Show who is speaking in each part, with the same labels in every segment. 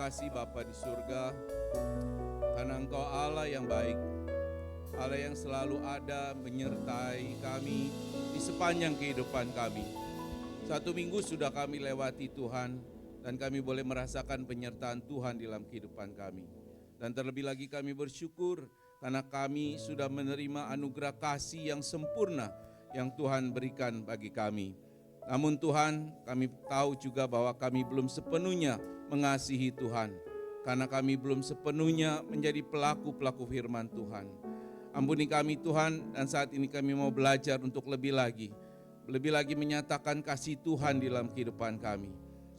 Speaker 1: kasih Bapa di surga, karena Engkau Allah yang baik, Allah yang selalu ada menyertai kami di sepanjang kehidupan kami. 1 minggu sudah kami lewati Tuhan, dan kami boleh merasakan penyertaan Tuhan dalam kehidupan kami. Dan terlebih lagi kami bersyukur karena kami sudah menerima anugerah kasih yang sempurna yang Tuhan berikan bagi kami. Namun Tuhan, kami tahu juga bahwa kami belum sepenuhnya mengasihi Tuhan, karena kami belum sepenuhnya menjadi pelaku-pelaku firman Tuhan. Ampuni kami Tuhan, dan saat ini kami mau belajar untuk lebih lagi menyatakan kasih Tuhan di dalam kehidupan kami.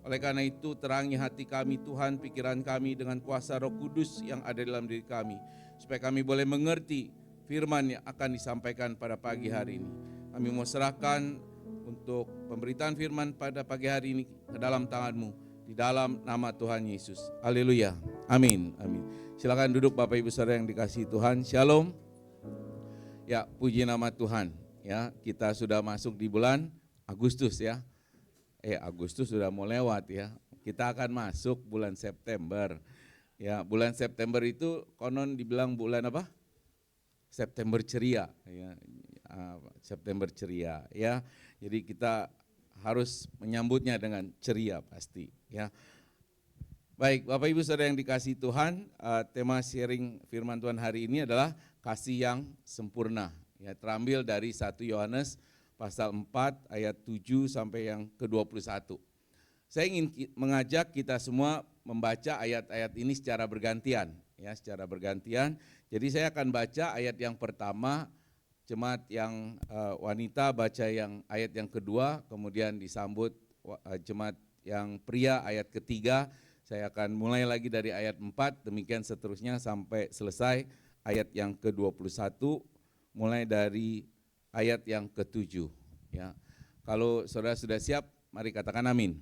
Speaker 1: Oleh karena itu terangi hati kami Tuhan, pikiran kami dengan kuasa Roh Kudus yang ada dalam diri kami, supaya kami boleh mengerti firman yang akan disampaikan pada pagi hari ini. Kami mau serahkan untuk pemberitaan firman pada pagi hari ini ke dalam tangan-Mu, di dalam nama Tuhan Yesus. Haleluya. Amin. Amin. Silakan duduk Bapak Ibu Saudara yang dikasihi Tuhan. Shalom. Ya, puji nama Tuhan. Ya, kita sudah masuk di bulan Agustus ya. Agustus sudah mau lewat ya. Kita akan masuk bulan September. Ya, bulan September itu konon dibilang bulan apa? September ceria ya. September ceria ya. Jadi kita harus menyambutnya dengan ceria pasti ya. Baik, Bapak Ibu Saudara yang dikasihi Tuhan, tema sharing firman Tuhan hari ini adalah kasih yang sempurna. Ya, terambil dari 1 Yohanes pasal 4 ayat 7 sampai yang ke-21. Saya ingin mengajak kita semua membaca ayat-ayat ini secara bergantian ya, secara bergantian. Jadi saya akan baca ayat yang pertama, jemaat yang wanita baca yang ayat yang kedua, kemudian disambut jemaat yang pria ayat ketiga. Saya akan mulai lagi dari ayat 4, demikian seterusnya sampai selesai ayat yang ke-21, mulai dari ayat yang ke-7. Ya. Kalau saudara sudah siap, mari katakan amin.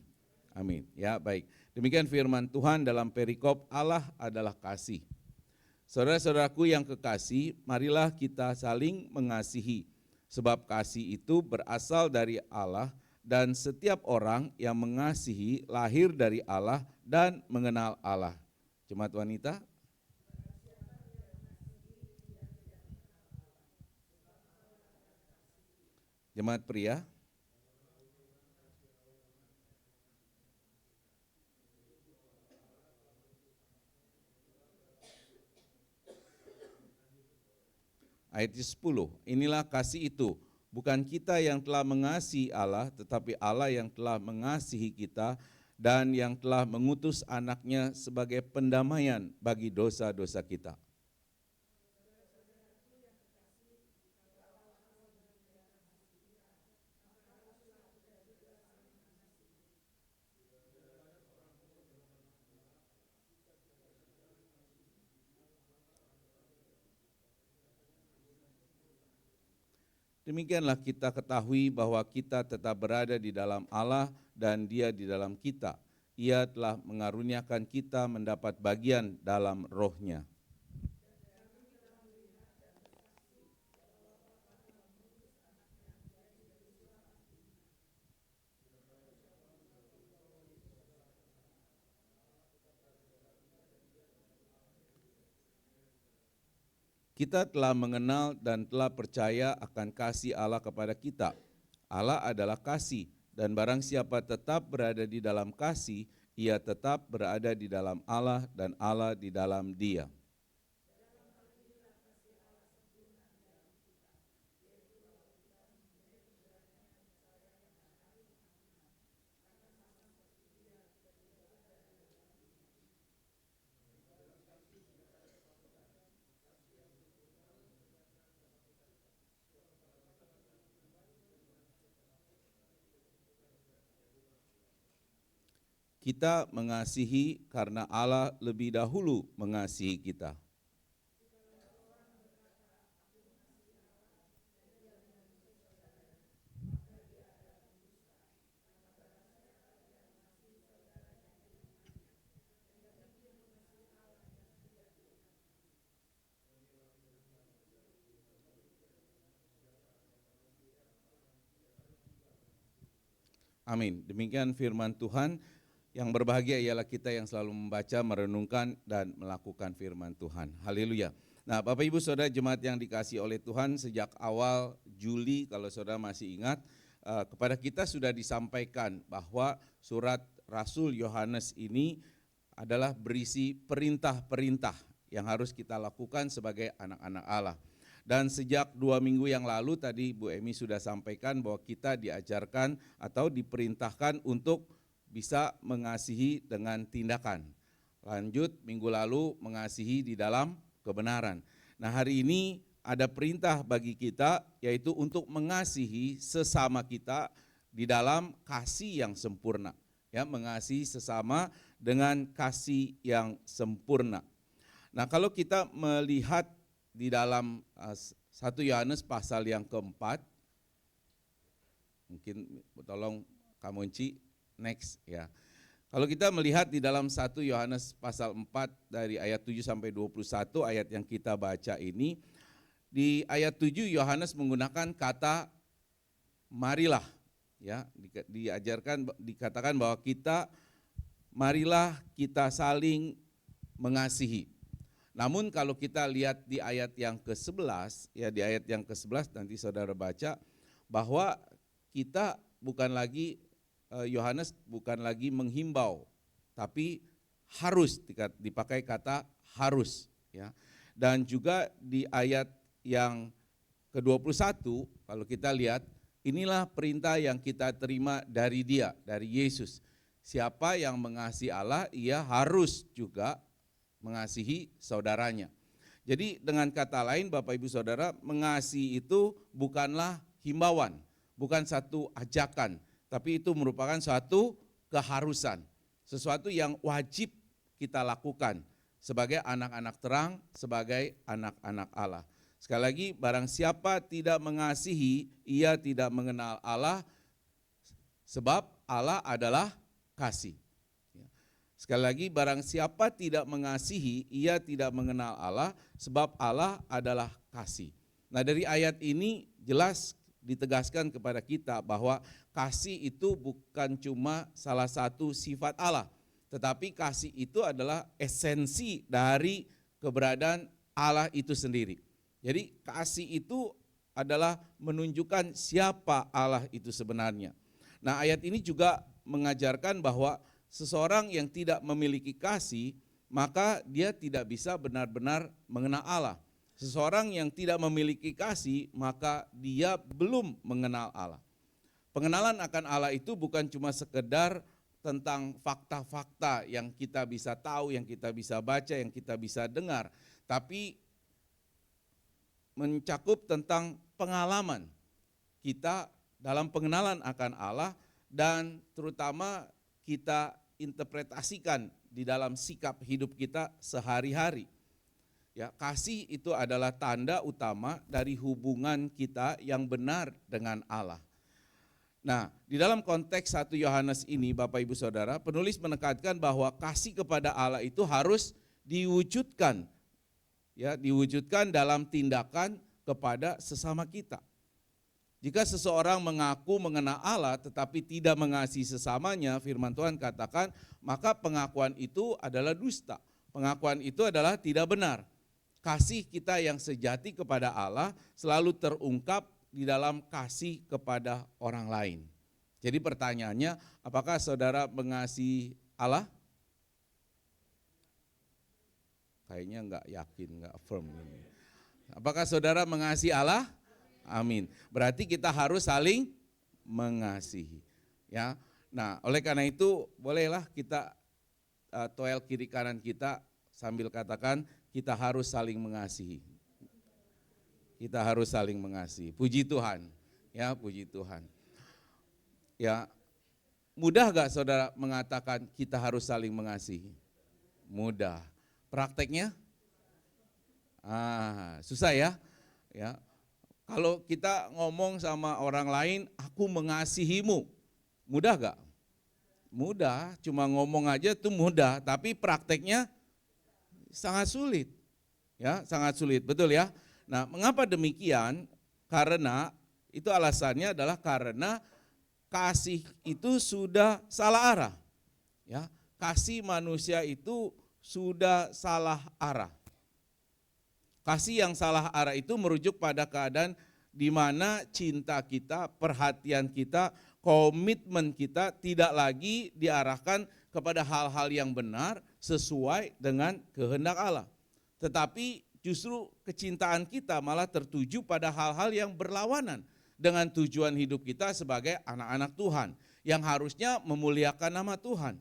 Speaker 1: Amin. Ya, baik. Demikian firman Tuhan dalam perikop Allah adalah kasih. Saudara-saudaraku yang kekasih, marilah kita saling mengasihi, sebab kasih itu berasal dari Allah, dan setiap orang yang mengasihi lahir dari Allah dan mengenal Allah. Jemaat wanita. Jemaat pria. Ayat 10, inilah kasih itu, bukan kita yang telah mengasihi Allah, tetapi Allah yang telah mengasihi kita dan yang telah mengutus anaknya sebagai pendamaian bagi dosa-dosa kita. Demikianlah kita ketahui bahwa kita tetap berada di dalam Allah dan Dia di dalam kita. Ia telah mengaruniakan kita mendapat bagian dalam Roh-Nya. Kita telah mengenal dan telah percaya akan kasih Allah kepada kita. Allah adalah kasih, dan barang siapa tetap berada di dalam kasih, ia tetap berada di dalam Allah dan Allah di dalam dia. Kita mengasihi karena Allah lebih dahulu mengasihi kita. Amin. Demikian firman Tuhan. Yang berbahagia ialah kita yang selalu membaca, merenungkan, dan melakukan firman Tuhan. Haleluya. Nah, Bapak Ibu Saudara jemaat yang dikasihi oleh Tuhan, sejak awal Juli, kalau saudara masih ingat, kepada kita sudah disampaikan bahwa surat Rasul Yohanes ini adalah berisi perintah-perintah yang harus kita lakukan sebagai anak-anak Allah. Dan sejak 2 minggu yang lalu tadi Bu Emi sudah sampaikan bahwa kita diajarkan atau diperintahkan untuk bisa mengasihi dengan tindakan. Lanjut minggu lalu mengasihi di dalam kebenaran. Nah, hari ini ada perintah bagi kita yaitu untuk mengasihi sesama kita di dalam kasih yang sempurna. Ya, mengasihi sesama dengan kasih yang sempurna. Nah, kalau kita melihat di dalam 1 Yohanes pasal yang keempat, mungkin tolong Kamunci next ya. Kalau kita melihat di dalam 1 Yohanes pasal 4 dari ayat 7 sampai 21 ayat yang kita baca ini, di ayat 7 Yohanes menggunakan kata marilah ya, dikatakan bahwa marilah kita saling mengasihi. Namun kalau kita lihat di ayat yang ke-11, ya di ayat yang ke-11 nanti saudara baca bahwa kita bukan lagi Yohanes bukan lagi menghimbau, tapi harus dipakai kata harus ya. Dan juga di ayat yang ke-21 kalau kita lihat, inilah perintah yang kita terima dari Dia, dari Yesus. Siapa yang mengasihi Allah, ia harus juga mengasihi saudaranya. Jadi dengan kata lain Bapak Ibu Saudara, mengasihi itu bukanlah himbauan, bukan satu ajakan, tapi itu merupakan suatu keharusan, sesuatu yang wajib kita lakukan sebagai anak-anak terang, sebagai anak-anak Allah. Sekali lagi, barang siapa tidak mengasihi, ia tidak mengenal Allah, sebab Allah adalah kasih. Sekali lagi, barang siapa tidak mengasihi, ia tidak mengenal Allah, sebab Allah adalah kasih. Nah, dari ayat ini jelas ditegaskan kepada kita bahwa kasih itu bukan cuma salah satu sifat Allah, tetapi kasih itu adalah esensi dari keberadaan Allah itu sendiri. Jadi kasih itu adalah menunjukkan siapa Allah itu sebenarnya. Nah, ayat ini juga mengajarkan bahwa seseorang yang tidak memiliki kasih, maka dia tidak bisa benar-benar mengenal Allah. Seseorang yang tidak memiliki kasih, maka dia belum mengenal Allah. Pengenalan akan Allah itu bukan cuma sekedar tentang fakta-fakta yang kita bisa tahu, yang kita bisa baca, yang kita bisa dengar, tapi mencakup tentang pengalaman kita dalam pengenalan akan Allah dan terutama kita interpretasikan di dalam sikap hidup kita sehari-hari. Ya, kasih itu adalah tanda utama dari hubungan kita yang benar dengan Allah. Nah, di dalam konteks 1 Yohanes ini Bapak Ibu Saudara, penulis menekankan bahwa kasih kepada Allah itu harus diwujudkan. Ya, diwujudkan dalam tindakan kepada sesama kita. Jika seseorang mengaku mengenal Allah tetapi tidak mengasihi sesamanya, firman Tuhan katakan, maka pengakuan itu adalah dusta. Pengakuan itu adalah tidak benar. Kasih kita yang sejati kepada Allah selalu terungkap di dalam kasih kepada orang lain. Jadi pertanyaannya, apakah saudara mengasihi Allah? Kayaknya enggak yakin, enggak firm ini. Apakah saudara mengasihi Allah? Amin. Berarti kita harus saling mengasihi. Ya. Nah, oleh karena itu bolehlah kita toel kiri kanan kita sambil katakan kita harus saling mengasihi. Kita harus saling mengasihi. Puji Tuhan. Ya, puji Tuhan. Ya, mudah gak saudara mengatakan kita harus saling mengasihi? Mudah. Prakteknya? Susah ya. Ya. Kalau kita ngomong sama orang lain, aku mengasihimu. Mudah gak? Mudah, cuma ngomong aja itu mudah, tapi prakteknya sangat sulit. Ya, sangat sulit, betul ya? Nah, mengapa demikian? Karena itu alasannya adalah karena kasih itu sudah salah arah. Ya, kasih manusia itu sudah salah arah. Kasih yang salah arah itu merujuk pada keadaan di mana cinta kita, perhatian kita, komitmen kita tidak lagi diarahkan kepada hal-hal yang benar sesuai dengan kehendak Allah. Tetapi justru kecintaan kita malah tertuju pada hal-hal yang berlawanan dengan tujuan hidup kita sebagai anak-anak Tuhan yang harusnya memuliakan nama Tuhan.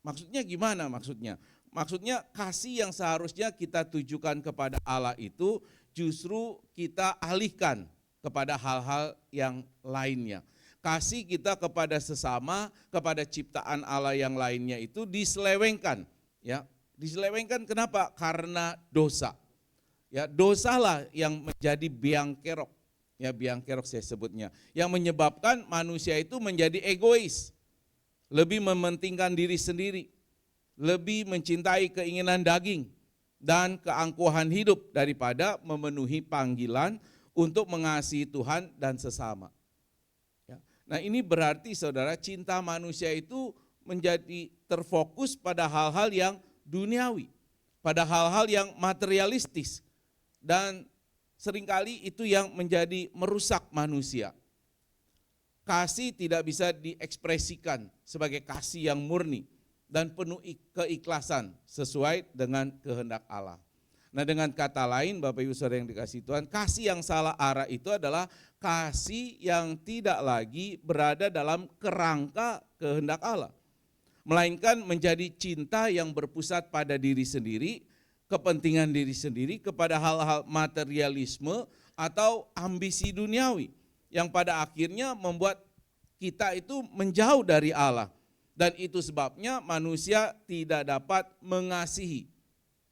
Speaker 1: Maksudnya gimana maksudnya? Maksudnya kasih yang seharusnya kita tujukan kepada Allah itu justru kita alihkan kepada hal-hal yang lainnya. Kasih kita kepada sesama, kepada ciptaan Allah yang lainnya itu diselewengkan. Ya, diselewengkan kenapa? Karena dosa. Ya, dosalah yang menjadi biang kerok. Ya, biang kerok saya sebutnya. Yang menyebabkan manusia itu menjadi egois. Lebih mementingkan diri sendiri. Lebih mencintai keinginan daging dan keangkuhan hidup daripada memenuhi panggilan untuk mengasihi Tuhan dan sesama. Ya. Nah, ini berarti saudara, cinta manusia itu menjadi terfokus pada hal-hal yang duniawi, pada hal-hal yang materialistis, dan seringkali itu yang menjadi merusak manusia. Kasih tidak bisa diekspresikan sebagai kasih yang murni dan penuh keikhlasan sesuai dengan kehendak Allah. Nah, dengan kata lain Bapak Ibu Saudara yang dikasihi Tuhan, kasih yang salah arah itu adalah kasih yang tidak lagi berada dalam kerangka kehendak Allah. Melainkan menjadi cinta yang berpusat pada diri sendiri, kepentingan diri sendiri, kepada hal-hal materialisme atau ambisi duniawi. Yang pada akhirnya membuat kita itu menjauh dari Allah. Dan itu sebabnya manusia tidak dapat mengasihi.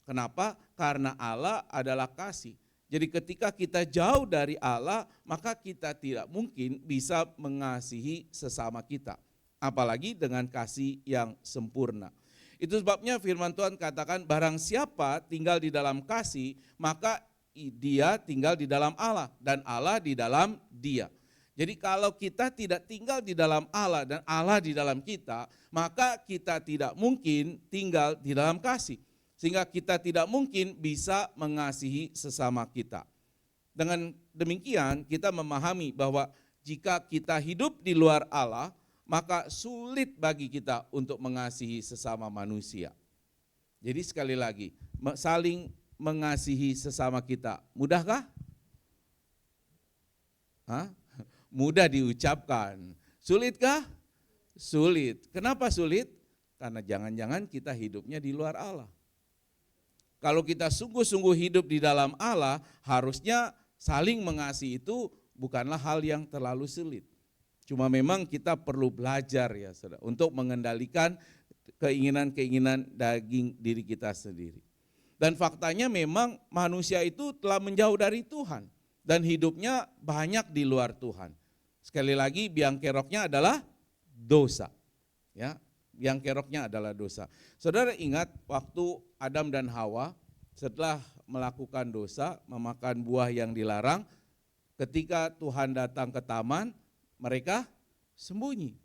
Speaker 1: Kenapa? Karena Allah adalah kasih. Jadi ketika kita jauh dari Allah, maka kita tidak mungkin bisa mengasihi sesama kita. Apalagi dengan kasih yang sempurna. Itu sebabnya firman Tuhan katakan, barang siapa tinggal di dalam kasih, maka dia tinggal di dalam Allah dan Allah di dalam dia. Jadi kalau kita tidak tinggal di dalam Allah dan Allah di dalam kita, maka kita tidak mungkin tinggal di dalam kasih. Sehingga kita tidak mungkin bisa mengasihi sesama kita. Dengan demikian kita memahami bahwa jika kita hidup di luar Allah, maka sulit bagi kita untuk mengasihi sesama manusia. Jadi sekali lagi, saling mengasihi sesama kita, mudahkah? Mudah diucapkan. Sulitkah? Sulit. Kenapa sulit? Karena jangan-jangan kita hidupnya di luar Allah. Kalau kita sungguh-sungguh hidup di dalam Allah, harusnya saling mengasihi itu bukanlah hal yang terlalu sulit. Cuma memang kita perlu belajar ya saudara, untuk mengendalikan keinginan-keinginan daging diri kita sendiri. Dan faktanya memang manusia itu telah menjauh dari Tuhan dan hidupnya banyak di luar Tuhan. Sekali lagi, biang keroknya adalah dosa. Ya, biang keroknya adalah dosa. Saudara ingat waktu Adam dan Hawa setelah melakukan dosa, memakan buah yang dilarang, ketika Tuhan datang ke taman, mereka sembunyi.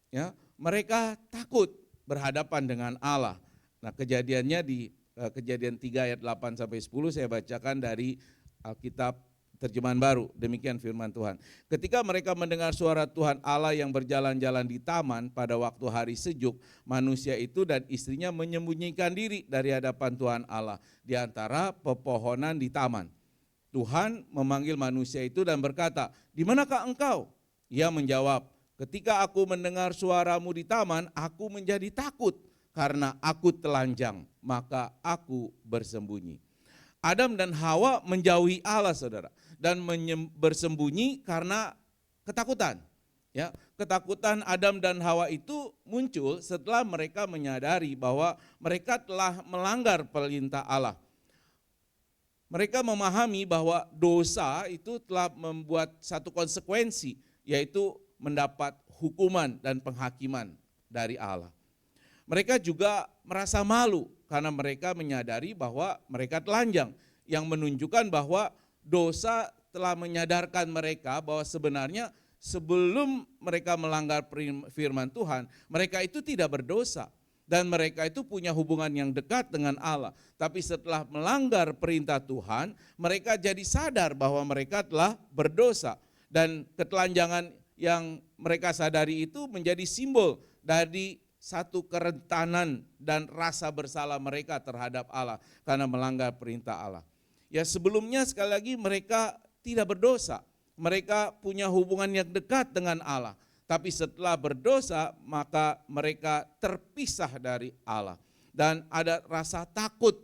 Speaker 1: Ya, mereka takut berhadapan dengan Allah. Nah, kejadiannya di Kejadian 3 ayat 8 sampai 10 saya bacakan dari Alkitab Terjemahan baru, demikian firman Tuhan. Ketika mereka mendengar suara Tuhan Allah yang berjalan-jalan di taman pada waktu hari sejuk, manusia itu dan istrinya menyembunyikan diri dari hadapan Tuhan Allah di antara pepohonan di taman. Tuhan memanggil manusia itu dan berkata, "Di manakah engkau?" Ia menjawab, "Ketika aku mendengar suaramu di taman, aku menjadi takut karena aku telanjang, maka aku bersembunyi." Adam dan Hawa menjauhi Allah, saudara, dan bersembunyi karena ketakutan. Ya, ketakutan Adam dan Hawa itu muncul setelah mereka menyadari bahwa mereka telah melanggar perintah Allah. Mereka memahami bahwa dosa itu telah membuat satu konsekuensi, yaitu mendapat hukuman dan penghakiman dari Allah. Mereka juga merasa malu karena mereka menyadari bahwa mereka telanjang, yang menunjukkan bahwa dosa telah menyadarkan mereka bahwa sebenarnya sebelum mereka melanggar firman Tuhan, mereka itu tidak berdosa dan mereka itu punya hubungan yang dekat dengan Allah. Tapi setelah melanggar perintah Tuhan, mereka jadi sadar bahwa mereka telah berdosa, dan ketelanjangan yang mereka sadari itu menjadi simbol dari satu kerentanan dan rasa bersalah mereka terhadap Allah karena melanggar perintah Allah. Ya, sebelumnya sekali lagi mereka tidak berdosa, mereka punya hubungan yang dekat dengan Allah. Tapi setelah berdosa maka mereka terpisah dari Allah dan ada rasa takut,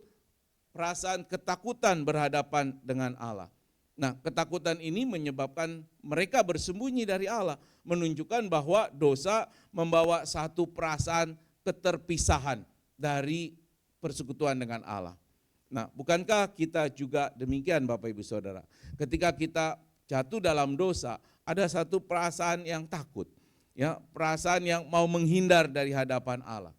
Speaker 1: perasaan ketakutan berhadapan dengan Allah. Nah, ketakutan ini menyebabkan mereka bersembunyi dari Allah, menunjukkan bahwa dosa membawa satu perasaan keterpisahan dari persekutuan dengan Allah. Nah, bukankah kita juga demikian Bapak Ibu Saudara? Ketika kita jatuh dalam dosa, ada satu perasaan yang takut, ya, perasaan yang mau menghindar dari hadapan Allah.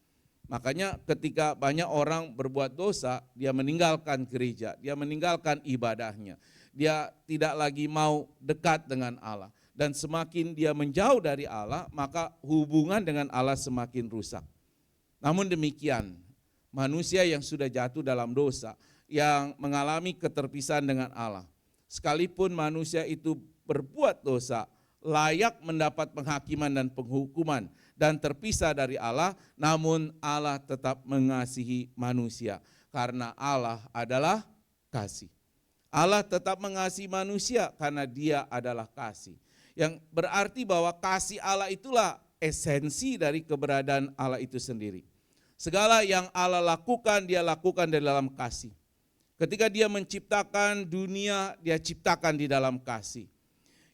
Speaker 1: Makanya ketika banyak orang berbuat dosa, dia meninggalkan gereja, dia meninggalkan ibadahnya. Dia tidak lagi mau dekat dengan Allah. Dan semakin dia menjauh dari Allah, maka hubungan dengan Allah semakin rusak. Namun demikian, manusia yang sudah jatuh dalam dosa, yang mengalami keterpisahan dengan Allah, sekalipun manusia itu berbuat dosa, layak mendapat penghakiman dan penghukuman, dan terpisah dari Allah, namun Allah tetap mengasihi manusia, karena Allah adalah kasih. Allah tetap mengasihi manusia karena Dia adalah kasih. Yang berarti bahwa kasih Allah itulah esensi dari keberadaan Allah itu sendiri. Segala yang Allah lakukan, Dia lakukan di dalam kasih. Ketika Dia menciptakan dunia, Dia ciptakan di dalam kasih.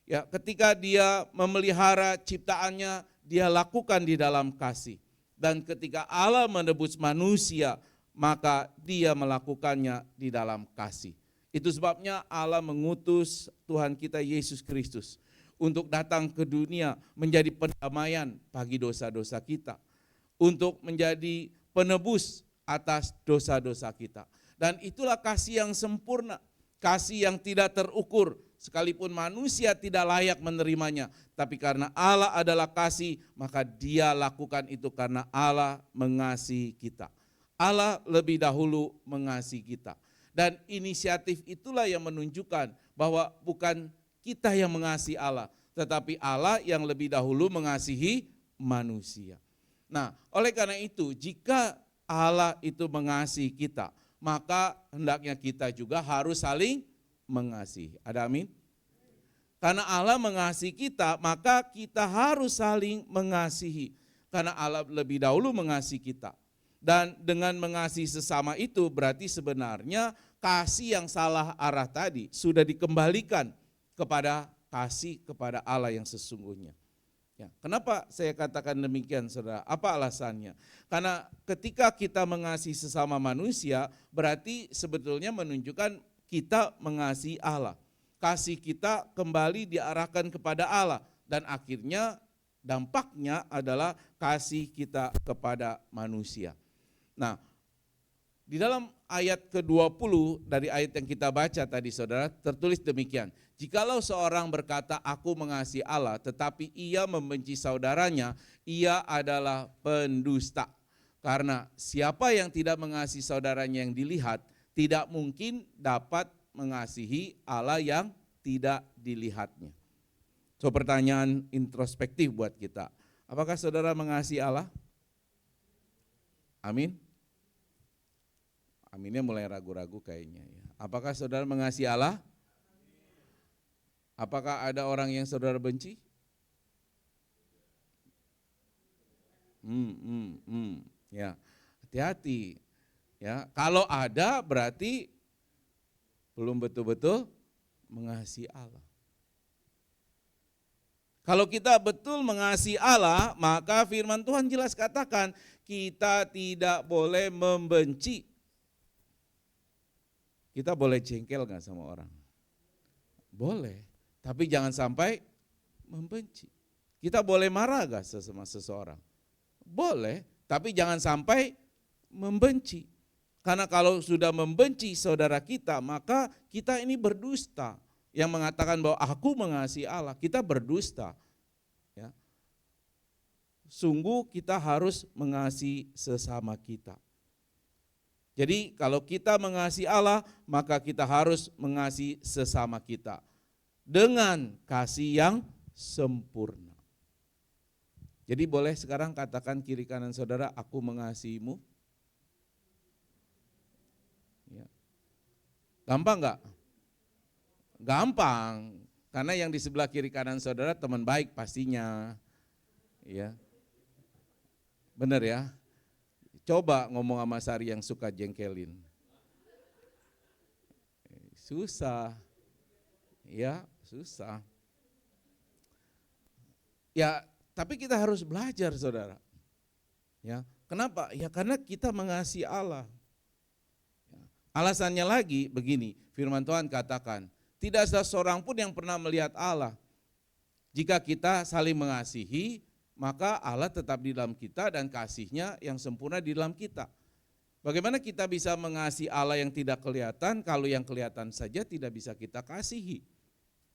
Speaker 1: Ya, ketika Dia memelihara ciptaannya, Dia lakukan di dalam kasih. Dan ketika Allah menebus manusia, maka Dia melakukannya di dalam kasih. Itu sebabnya Allah mengutus Tuhan kita Yesus Kristus untuk datang ke dunia menjadi pendamaian bagi dosa-dosa kita, untuk menjadi penebus atas dosa-dosa kita. Dan itulah kasih yang sempurna, kasih yang tidak terukur, sekalipun manusia tidak layak menerimanya. Tapi karena Allah adalah kasih, maka Dia lakukan itu karena Allah mengasihi kita. Allah lebih dahulu mengasihi kita. Dan inisiatif itulah yang menunjukkan bahwa bukan kita yang mengasihi Allah, tetapi Allah yang lebih dahulu mengasihi manusia. Nah, oleh karena itu, jika Allah itu mengasihi kita, maka hendaknya kita juga harus saling mengasihi. Ada amin? Karena Allah mengasihi kita, maka kita harus saling mengasihi. Karena Allah lebih dahulu mengasihi kita. Dan dengan mengasihi sesama itu berarti sebenarnya kasih yang salah arah tadi sudah dikembalikan kepada kasih kepada Allah yang sesungguhnya. Ya, kenapa saya katakan demikian, saudara? Apa alasannya? Karena ketika kita mengasihi sesama manusia berarti sebetulnya menunjukkan kita mengasihi Allah. Kasih kita kembali diarahkan kepada Allah dan akhirnya dampaknya adalah kasih kita kepada manusia. Nah, di dalam ayat ke-20 dari ayat yang kita baca tadi saudara, tertulis demikian. Jikalau seorang berkata aku mengasihi Allah tetapi ia membenci saudaranya, ia adalah pendusta. Karena siapa yang tidak mengasihi saudaranya yang dilihat, tidak mungkin dapat mengasihi Allah yang tidak dilihatnya. So pertanyaan introspektif buat kita. Apakah saudara mengasihi Allah? Amin. Aminnya mulai ragu-ragu kayaknya. Ya. Apakah saudara mengasihi Allah? Apakah ada orang yang saudara benci? Ya, hati-hati. Ya, kalau ada berarti belum betul-betul mengasihi Allah. Kalau kita betul mengasihi Allah, maka firman Tuhan jelas katakan kita tidak boleh membenci. Kita boleh jengkel gak sama orang? Boleh, tapi jangan sampai membenci. Kita boleh marah gak sama seseorang? Boleh, tapi jangan sampai membenci. Karena kalau sudah membenci saudara kita, maka kita ini berdusta. Yang mengatakan bahwa aku mengasihi Allah, kita berdusta. Ya. Sungguh kita harus mengasihi sesama kita. Jadi kalau kita mengasihi Allah, maka kita harus mengasihi sesama kita. Dengan kasih yang sempurna. Jadi boleh sekarang katakan kiri kanan saudara, aku mengasihimu. Ya. Gampang enggak? Gampang, karena yang di sebelah kiri kanan saudara teman baik pastinya. Ya. Benar ya? Coba ngomong sama Sari yang suka jengkelin. Susah. Ya, susah. Ya, tapi kita harus belajar saudara. Ya, kenapa? Ya karena kita mengasihi Allah. Alasannya lagi begini, firman Tuhan katakan, tidak ada seorang pun yang pernah melihat Allah. Jika kita saling mengasihi, maka Allah tetap di dalam kita dan kasih-Nya yang sempurna di dalam kita. Bagaimana kita bisa mengasihi Allah yang tidak kelihatan kalau yang kelihatan saja tidak bisa kita kasihi?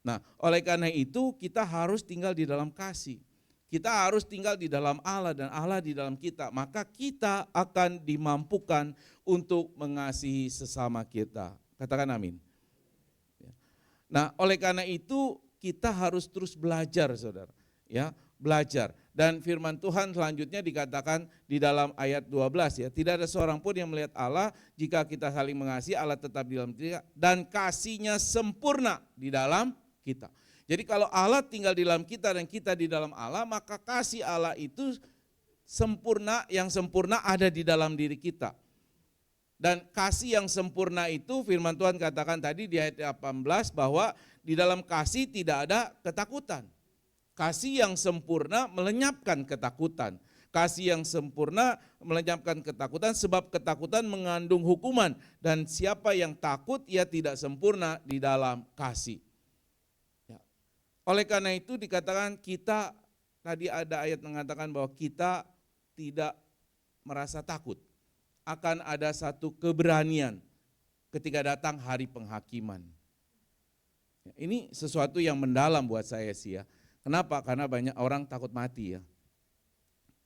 Speaker 1: Nah, oleh karena itu kita harus tinggal di dalam kasih. Kita harus tinggal di dalam Allah dan Allah di dalam kita. Maka kita akan dimampukan untuk mengasihi sesama kita. Katakan amin. Nah, oleh karena itu kita harus terus belajar, saudara. Ya, belajar. Dan firman Tuhan selanjutnya dikatakan di dalam ayat 12 ya, tidak ada seorang pun yang melihat Allah, jika kita saling mengasihi, Allah tetap di dalam kita dan kasih-Nya sempurna di dalam kita. Jadi kalau Allah tinggal di dalam kita dan kita di dalam Allah, maka kasih Allah itu sempurna, yang sempurna ada di dalam diri kita. Dan kasih yang sempurna itu firman Tuhan katakan tadi di ayat 18 bahwa di dalam kasih tidak ada ketakutan. Kasih yang sempurna melenyapkan ketakutan. Kasih yang sempurna melenyapkan ketakutan sebab ketakutan mengandung hukuman. Dan siapa yang takut ia tidak sempurna di dalam kasih. Ya. Oleh karena itu dikatakan kita, tadi ada ayat mengatakan bahwa kita tidak merasa takut. Akan ada satu keberanian ketika datang hari penghakiman. Ini sesuatu yang mendalam buat saya sih ya. Kenapa? Karena banyak orang takut mati ya.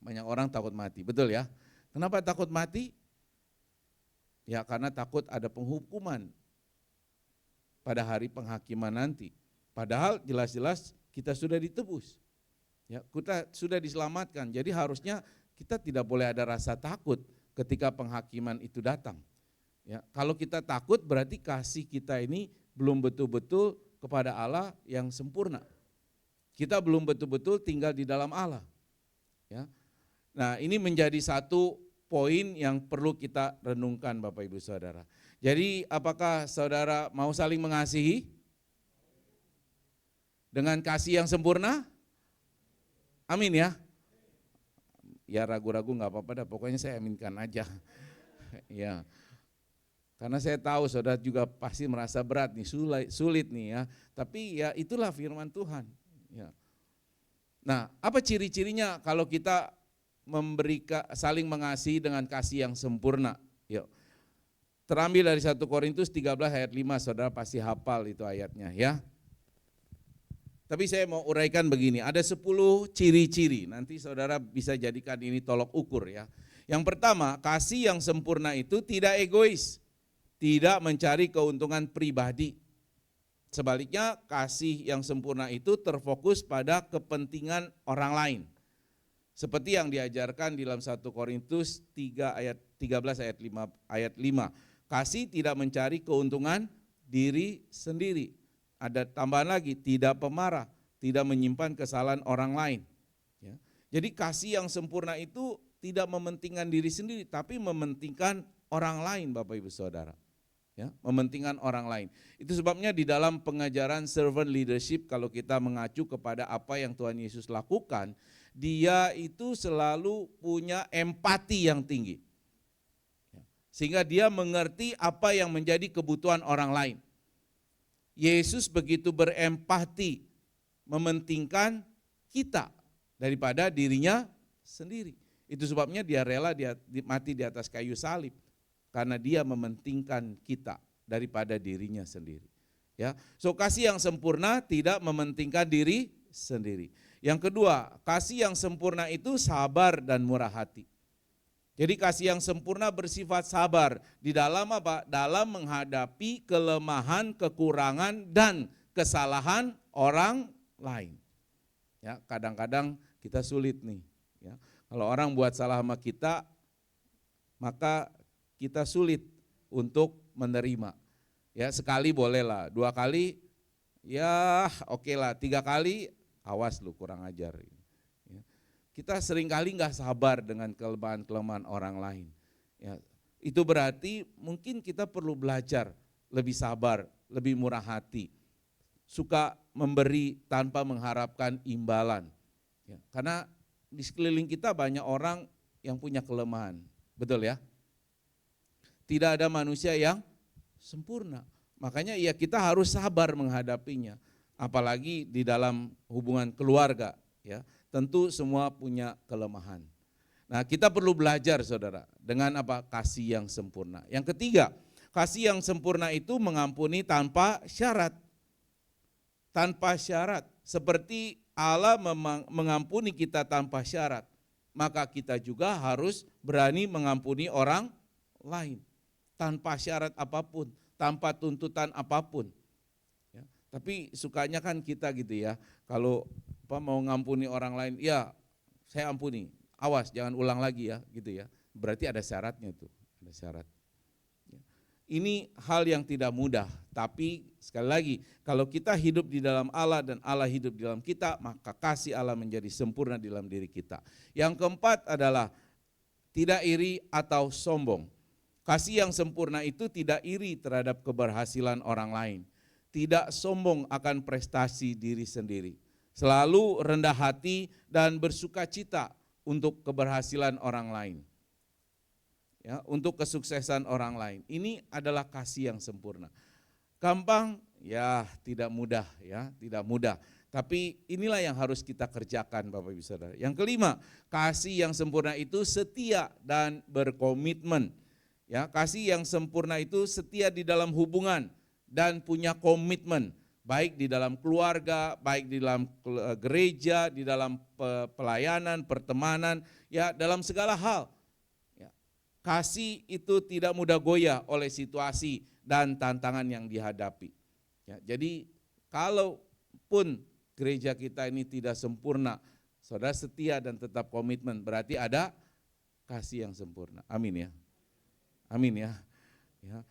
Speaker 1: Banyak orang takut mati, betul ya. Kenapa takut mati? Ya karena takut ada penghukuman pada hari penghakiman nanti. Padahal jelas-jelas kita sudah ditebus. Ya, kita sudah diselamatkan. Jadi harusnya kita tidak boleh ada rasa takut ketika penghakiman itu datang. Ya, kalau kita takut berarti kasih kita ini belum betul-betul kepada Allah yang sempurna. Kita belum betul-betul tinggal di dalam Allah. Ya. Nah, ini menjadi satu poin yang perlu kita renungkan Bapak Ibu Saudara. Jadi apakah saudara mau saling mengasihi dengan kasih yang sempurna? Amin ya. Ya ragu-ragu nggak apa-apa dah, pokoknya saya aminkan aja. Ya, karena saya tahu saudara juga pasti merasa berat nih, sulit nih ya. Tapi ya itulah firman Tuhan. Ya. Nah, apa ciri-cirinya kalau kita saling mengasihi dengan kasih yang sempurna? Yuk. Terambil dari 1 Korintus 13 ayat 5, saudara pasti hafal itu ayatnya ya. Tapi saya mau uraikan begini, ada 10 ciri-ciri, nanti saudara bisa jadikan ini tolok ukur ya. Yang pertama, kasih yang sempurna itu tidak egois, tidak mencari keuntungan pribadi. Sebaliknya kasih yang sempurna itu terfokus pada kepentingan orang lain. Seperti yang diajarkan di dalam 1 Korintus 3 ayat 13 ayat 5. Kasih tidak mencari keuntungan diri sendiri. Ada tambahan lagi, tidak pemarah, tidak menyimpan kesalahan orang lain. Ya. Jadi kasih yang sempurna itu tidak mementingkan diri sendiri, tapi mementingkan orang lain, Bapak Ibu Saudara. Ya, mementingkan orang lain. Itu sebabnya di dalam pengajaran servant leadership, kalau kita mengacu kepada apa yang Tuhan Yesus lakukan, dia itu selalu punya empati yang tinggi. Sehingga dia mengerti apa yang menjadi kebutuhan orang lain. Yesus begitu berempati, mementingkan kita daripada dirinya sendiri. Itu sebabnya dia rela mati di atas kayu salib, karena dia mementingkan kita daripada dirinya sendiri. Ya, so kasih yang sempurna tidak mementingkan diri sendiri. Yang kedua, kasih yang sempurna itu sabar dan murah hati. Jadi kasih yang sempurna bersifat sabar di dalam apa? Dalam menghadapi kelemahan, kekurangan dan kesalahan orang lain. Ya, kadang-kadang kita sulit nih. Ya, kalau orang buat salah sama kita, maka kita sulit untuk menerima. Ya, sekali bolehlah, 2 kali, ya oke lah, 3 kali, awas lu kurang ajar. Ya. Kita seringkali nggak sabar dengan kelemahan-kelemahan orang lain. Ya, itu berarti mungkin kita perlu belajar lebih sabar, lebih murah hati, suka memberi tanpa mengharapkan imbalan. Ya, karena di sekeliling kita banyak orang yang punya kelemahan, betul ya? Tidak ada manusia yang sempurna, makanya ya kita harus sabar menghadapinya. Apalagi di dalam hubungan keluarga, ya tentu semua punya kelemahan. Nah, kita perlu belajar saudara dengan apa? Kasih yang sempurna. Yang ketiga, kasih yang sempurna itu mengampuni tanpa syarat. Tanpa syarat, seperti Allah mengampuni kita tanpa syarat, maka kita juga harus berani mengampuni orang lain tanpa syarat apapun, tanpa tuntutan apapun. Ya, tapi sukanya kan kita gitu ya, kalau mau ngampuni orang lain, ya saya ampuni, awas jangan ulang lagi ya, gitu ya. Berarti ada syaratnya tuh, ada syarat. Ini hal yang tidak mudah, tapi sekali lagi kalau kita hidup di dalam Allah dan Allah hidup di dalam kita, maka kasih Allah menjadi sempurna di dalam diri kita. Yang keempat adalah tidak iri atau sombong. Kasih yang sempurna itu tidak iri terhadap keberhasilan orang lain, tidak sombong akan prestasi diri sendiri, selalu rendah hati dan bersukacita untuk keberhasilan orang lain. Ya, untuk kesuksesan orang lain. Ini adalah kasih yang sempurna. Gampang? Ya, tidak mudah ya, tidak mudah. Tapi inilah yang harus kita kerjakan Bapak Ibu Saudara. Yang kelima, kasih yang sempurna itu setia dan berkomitmen. Ya, kasih yang sempurna itu setia di dalam hubungan dan punya komitmen, baik di dalam keluarga, baik di dalam gereja, di dalam pelayanan, pertemanan, ya dalam segala hal. Kasih itu tidak mudah goyah oleh situasi dan tantangan yang dihadapi. Ya, jadi kalaupun gereja kita ini tidak sempurna, saudara setia dan tetap komitmen, berarti ada kasih yang sempurna. Amin ya. Amin ya. Ya.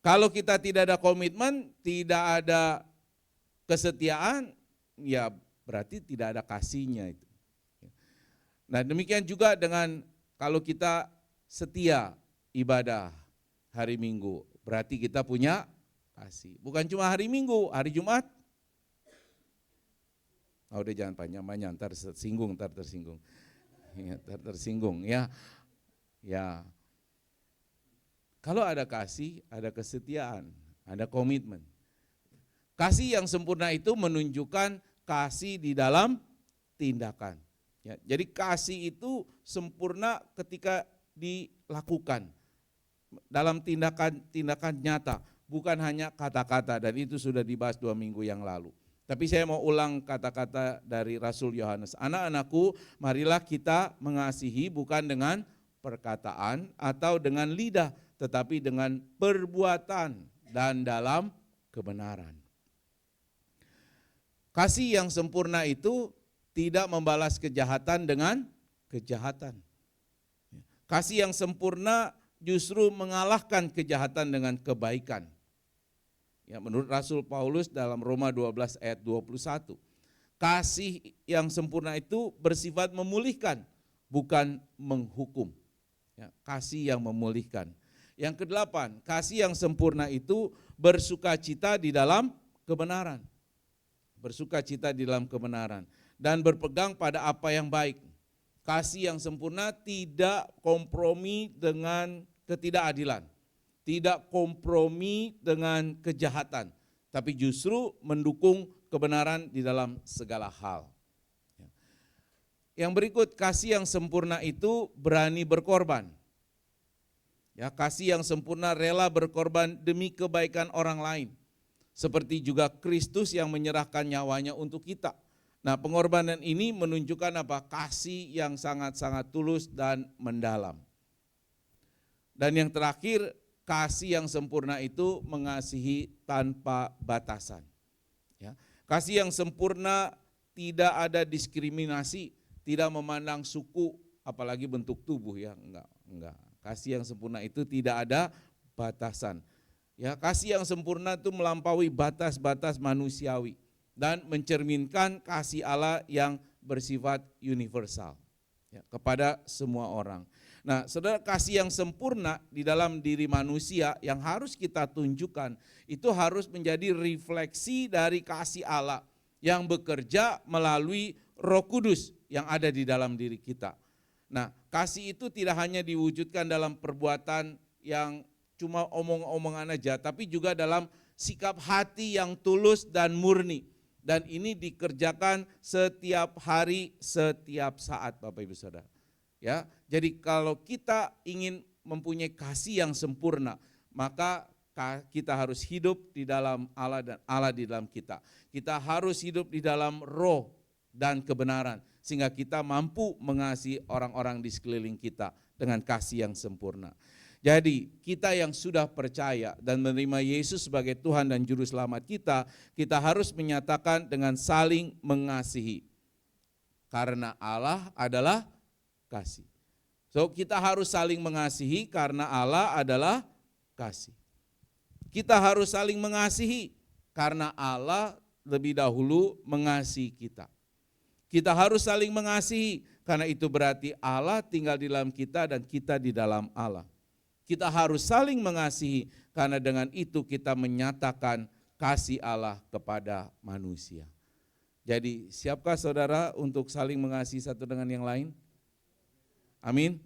Speaker 1: Kalau kita tidak ada komitmen, tidak ada kesetiaan, ya berarti tidak ada kasihnya itu. Nah demikian juga dengan kalau kita setia ibadah hari Minggu, berarti kita punya kasih. Bukan cuma hari Minggu, hari Jumat. Oh, udah jangan panjang-panjang, ntar tersinggung. Ya, tersinggung ya. Ya. Kalau ada kasih, ada kesetiaan, ada komitmen. Kasih yang sempurna itu menunjukkan kasih di dalam tindakan. Ya, jadi kasih itu sempurna ketika dilakukan dalam tindakan nyata, bukan hanya kata-kata, dan itu sudah dibahas 2 minggu yang lalu. Tapi saya mau ulang kata-kata dari Rasul Yohanes. Anak-anakku, marilah kita mengasihi bukan dengan perkataan atau dengan lidah, tetapi dengan perbuatan dan dalam kebenaran. Kasih yang sempurna itu tidak membalas kejahatan dengan kejahatan. Kasih yang sempurna justru mengalahkan kejahatan dengan kebaikan. Ya, menurut Rasul Paulus dalam Roma 12 ayat 21, kasih yang sempurna itu bersifat memulihkan, bukan menghukum. Ya, kasih yang memulihkan. Yang kedelapan, kasih yang sempurna itu bersukacita di dalam kebenaran. Bersukacita di dalam kebenaran dan berpegang pada apa yang baik. Kasih yang sempurna tidak kompromi dengan ketidakadilan, tidak kompromi dengan kejahatan, tapi justru mendukung kebenaran di dalam segala hal. Yang berikut, kasih yang sempurna itu berani berkorban. Ya, kasih yang sempurna rela berkorban demi kebaikan orang lain. Seperti juga Kristus yang menyerahkan nyawanya untuk kita. Nah, pengorbanan ini menunjukkan apa? Kasih yang sangat-sangat tulus dan mendalam. Dan yang terakhir, kasih yang sempurna itu mengasihi tanpa batasan. Ya, kasih yang sempurna tidak ada diskriminasi, tidak memandang suku, apalagi bentuk tubuh ya, enggak. Kasih yang sempurna itu tidak ada batasan. Ya, kasih yang sempurna itu melampaui batas-batas manusiawi dan mencerminkan kasih Allah yang bersifat universal ya, kepada semua orang. Nah, saudara, kasih yang sempurna di dalam diri manusia yang harus kita tunjukkan itu harus menjadi refleksi dari kasih Allah yang bekerja melalui Roh Kudus yang ada di dalam diri kita. Nah, kasih itu tidak hanya diwujudkan dalam perbuatan yang cuma omong-omongan aja, tapi juga dalam sikap hati yang tulus dan murni. Dan ini dikerjakan setiap hari, setiap saat, Bapak Ibu Saudara. Ya, jadi kalau kita ingin mempunyai kasih yang sempurna, maka kita harus hidup di dalam Allah dan Allah di dalam kita. Kita harus hidup di dalam roh dan kebenaran, sehingga kita mampu mengasihi orang-orang di sekeliling kita dengan kasih yang sempurna. Jadi kita yang sudah percaya dan menerima Yesus sebagai Tuhan dan Juru Selamat kita, kita harus menyatakan dengan saling mengasihi. Karena Allah adalah kasih. So kita harus saling mengasihi karena Allah adalah kasih. Kita harus saling mengasihi karena Allah lebih dahulu mengasihi kita. Kita harus saling mengasihi karena itu berarti Allah tinggal di dalam kita dan kita di dalam Allah. Kita harus saling mengasihi karena dengan itu kita menyatakan kasih Allah kepada manusia. Jadi siapkah saudara untuk saling mengasihi satu dengan yang lain? Amin.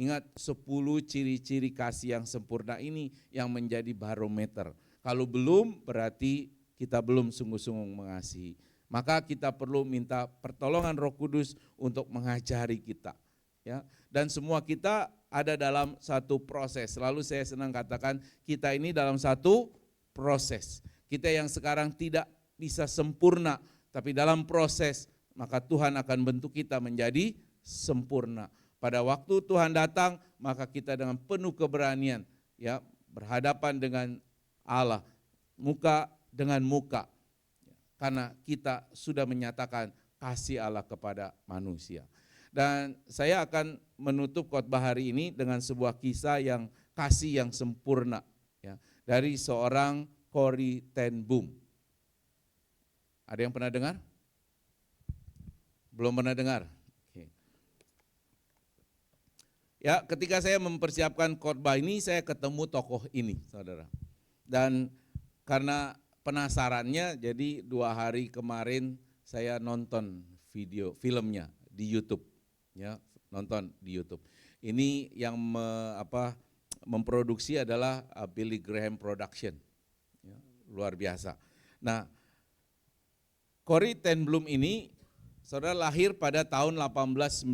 Speaker 1: Ingat 10 ciri-ciri kasih yang sempurna ini yang menjadi barometer. Kalau belum berarti kita belum sungguh-sungguh mengasihi. Maka kita perlu minta pertolongan Roh Kudus untuk mengajari kita. Ya, dan semua kita ada dalam satu proses. Selalu saya senang katakan kita ini dalam satu proses. Kita yang sekarang tidak bisa sempurna, tapi dalam proses maka Tuhan akan bentuk kita menjadi sempurna. Pada waktu Tuhan datang, maka kita dengan penuh keberanian ya berhadapan dengan Allah, muka dengan muka. Karena kita sudah menyatakan kasih Allah kepada manusia. Dan saya akan menutup khotbah hari ini dengan sebuah kisah yang kasih yang sempurna ya, dari seorang Corrie ten Boom. Ada yang pernah dengar? Belum pernah dengar? Oke. Ya, ketika saya mempersiapkan khotbah ini, saya ketemu tokoh ini, saudara. Dan karena penasarannya, jadi 2 hari kemarin saya nonton filmnya di YouTube. Ya, nonton di YouTube. Ini yang memproduksi adalah Billy Graham Production, ya, luar biasa. Nah, Corrie ten Boom ini, saudara, lahir pada tahun 1892,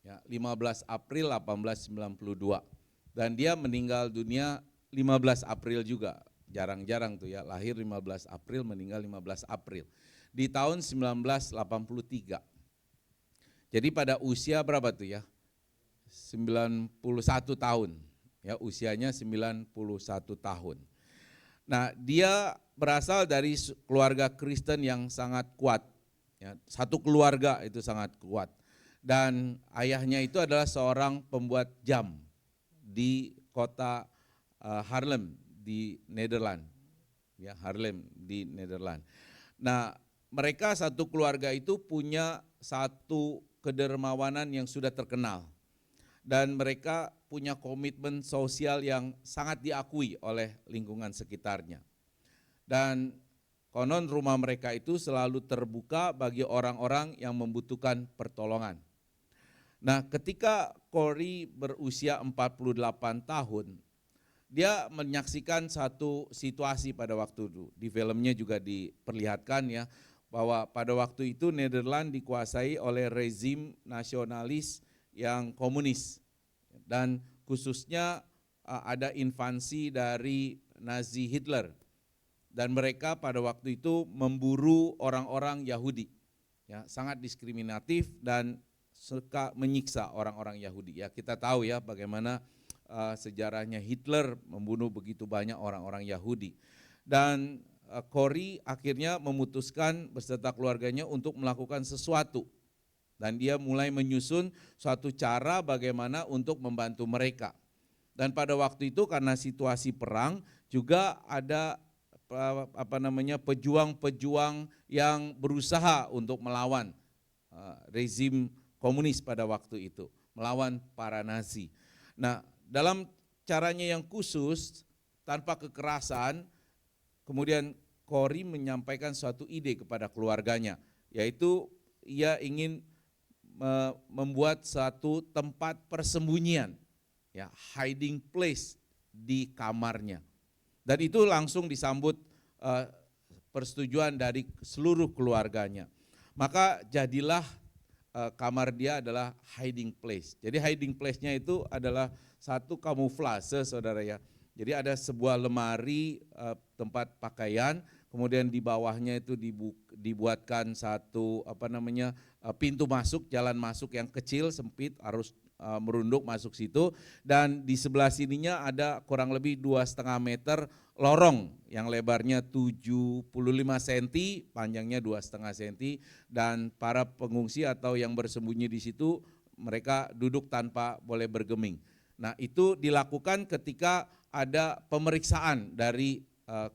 Speaker 1: ya, 15 April 1892, dan dia meninggal dunia 15 April juga, jarang-jarang tuh ya, lahir 15 April, meninggal 15 April, di tahun 1983. Jadi pada usia berapa tuh ya? 91 tahun. Ya, usianya 91 tahun. Nah, dia berasal dari keluarga Kristen yang sangat kuat. Ya, satu keluarga itu sangat kuat. Dan ayahnya itu adalah seorang pembuat jam di kota Haarlem di Nederland. Ya, Haarlem di Nederland. Nah, mereka satu keluarga itu punya satu kedermawanan yang sudah terkenal. Dan mereka punya komitmen sosial yang sangat diakui oleh lingkungan sekitarnya. Dan konon rumah mereka itu selalu terbuka bagi orang-orang yang membutuhkan pertolongan. Nah, ketika Corey berusia 48 tahun, dia menyaksikan satu situasi pada waktu itu. Di filmnya juga diperlihatkan ya, bahwa pada waktu itu Nederland dikuasai oleh rezim nasionalis yang komunis. Dan khususnya ada invasi dari Nazi Hitler. Dan mereka pada waktu itu memburu orang-orang Yahudi. Ya, sangat diskriminatif dan suka menyiksa orang-orang Yahudi. Ya, kita tahu ya bagaimana sejarahnya Hitler membunuh begitu banyak orang-orang Yahudi. Dan Corey akhirnya memutuskan beserta keluarganya untuk melakukan sesuatu. Dan dia mulai menyusun suatu cara bagaimana untuk membantu mereka. Dan pada waktu itu karena situasi perang juga ada pejuang-pejuang yang berusaha untuk melawan rezim komunis pada waktu itu, melawan para Nazi. Nah, dalam caranya yang khusus, tanpa kekerasan, kemudian Corey menyampaikan suatu ide kepada keluarganya, yaitu ia ingin membuat satu tempat persembunyian, ya, hiding place di kamarnya. Dan itu langsung disambut persetujuan dari seluruh keluarganya. Maka jadilah kamar dia adalah hiding place. Jadi hiding place-nya itu adalah satu kamuflase, saudara ya. Jadi ada sebuah lemari tempat pakaian, kemudian di bawahnya itu dibuatkan satu pintu masuk, jalan masuk yang kecil, sempit, harus merunduk masuk situ. Dan di sebelah sininya ada kurang lebih 2,5 meter lorong yang lebarnya 75 cm, panjangnya 2,5 cm. Dan para pengungsi atau yang bersembunyi di situ, mereka duduk tanpa boleh bergeming. Nah, itu dilakukan ketika ada pemeriksaan dari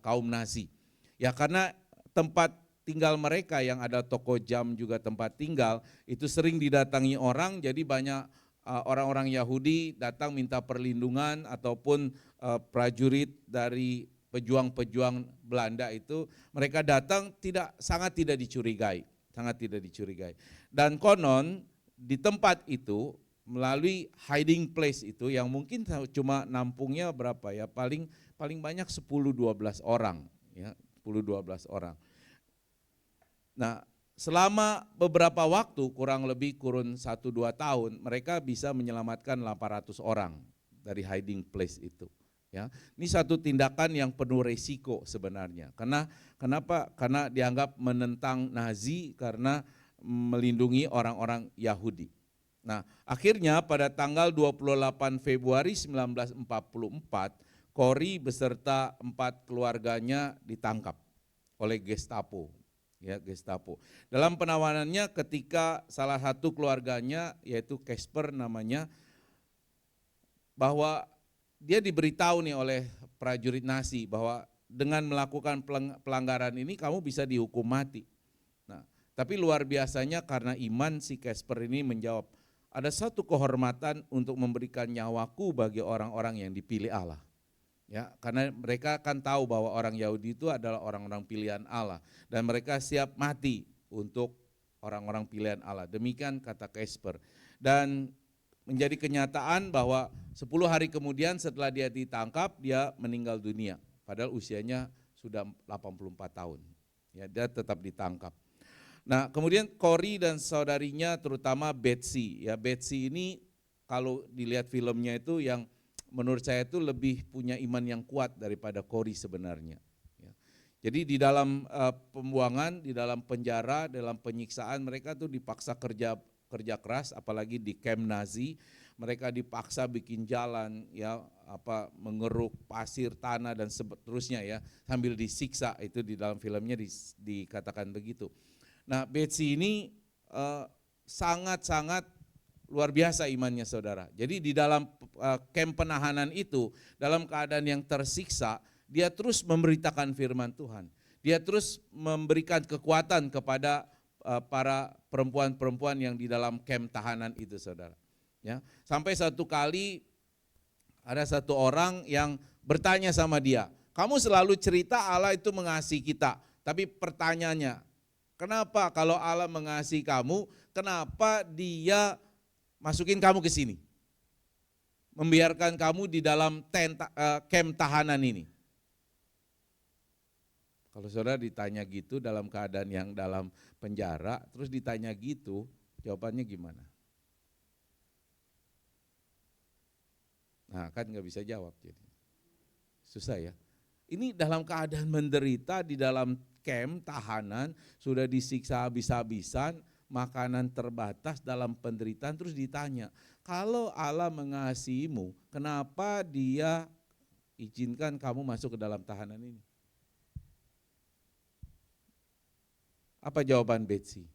Speaker 1: kaum Nazi. Ya, karena tempat tinggal mereka yang ada toko jam juga tempat tinggal itu sering didatangi orang, jadi banyak orang-orang Yahudi datang minta perlindungan ataupun prajurit dari pejuang-pejuang Belanda itu, mereka datang sangat tidak dicurigai. Dan konon di tempat itu melalui hiding place itu yang mungkin cuma nampungnya berapa ya, paling banyak 10-12 orang ya, 10-12 orang. Nah, selama beberapa waktu, kurang lebih kurun 1-2 tahun, mereka bisa menyelamatkan 800 orang dari hiding place itu. Ya, ini satu tindakan yang penuh resiko sebenarnya. Kenapa? Karena dianggap menentang Nazi karena melindungi orang-orang Yahudi. Nah, akhirnya pada tanggal 28 Februari 1944, Corey beserta 4 keluarganya ditangkap oleh Gestapo. Ya, Gestapo. Dalam penawanannya ketika salah satu keluarganya, yaitu Casper namanya, bahwa dia diberitahu nih oleh prajurit Nazi bahwa dengan melakukan pelanggaran ini kamu bisa dihukum mati. Nah, tapi luar biasanya karena iman si Casper ini menjawab, ada satu kehormatan untuk memberikan nyawaku bagi orang-orang yang dipilih Allah. Ya, karena mereka kan tahu bahwa orang Yahudi itu adalah orang-orang pilihan Allah dan mereka siap mati untuk orang-orang pilihan Allah. Demikian kata Casper. Dan menjadi kenyataan bahwa 10 hari kemudian setelah dia ditangkap, dia meninggal dunia. Padahal usianya sudah 84 tahun. Ya, dia tetap ditangkap. Nah, kemudian Corey dan saudarinya terutama Betsy. Ya, Betsy ini kalau dilihat filmnya itu yang menurut saya itu lebih punya iman yang kuat daripada Corey sebenarnya. Ya. Jadi di dalam pembuangan, di dalam penjara, dalam penyiksaan mereka tuh dipaksa kerja keras, apalagi di camp Nazi. mereka dipaksa bikin jalan, ya mengeruk pasir, tanah dan seterusnya ya, sambil disiksa, itu di dalam filmnya dikatakan begitu. Nah, Betsy ini sangat-sangat luar biasa imannya saudara. Jadi di dalam kamp penahanan itu, dalam keadaan yang tersiksa, dia terus memberitakan firman Tuhan. Dia terus memberikan kekuatan kepada para perempuan-perempuan yang di dalam kamp tahanan itu saudara. Ya, sampai satu kali ada satu orang yang bertanya sama dia, kamu selalu cerita Allah itu mengasihi kita, tapi pertanyaannya, kenapa kalau Allah mengasihi kamu, kenapa dia masukin kamu ke sini? Membiarkan kamu di dalam kamp tahanan ini. Kalau saudara ditanya gitu dalam keadaan yang dalam penjara, terus ditanya gitu, jawabannya gimana? Nah kan gak bisa jawab jadi. Susah ya. Ini dalam keadaan menderita di dalam kamp tahanan, sudah disiksa habis-habisan, makanan terbatas dalam penderitaan, terus ditanya, kalau Allah mengasihimu, kenapa dia izinkan kamu masuk ke dalam tahanan ini? Apa jawaban Betsy?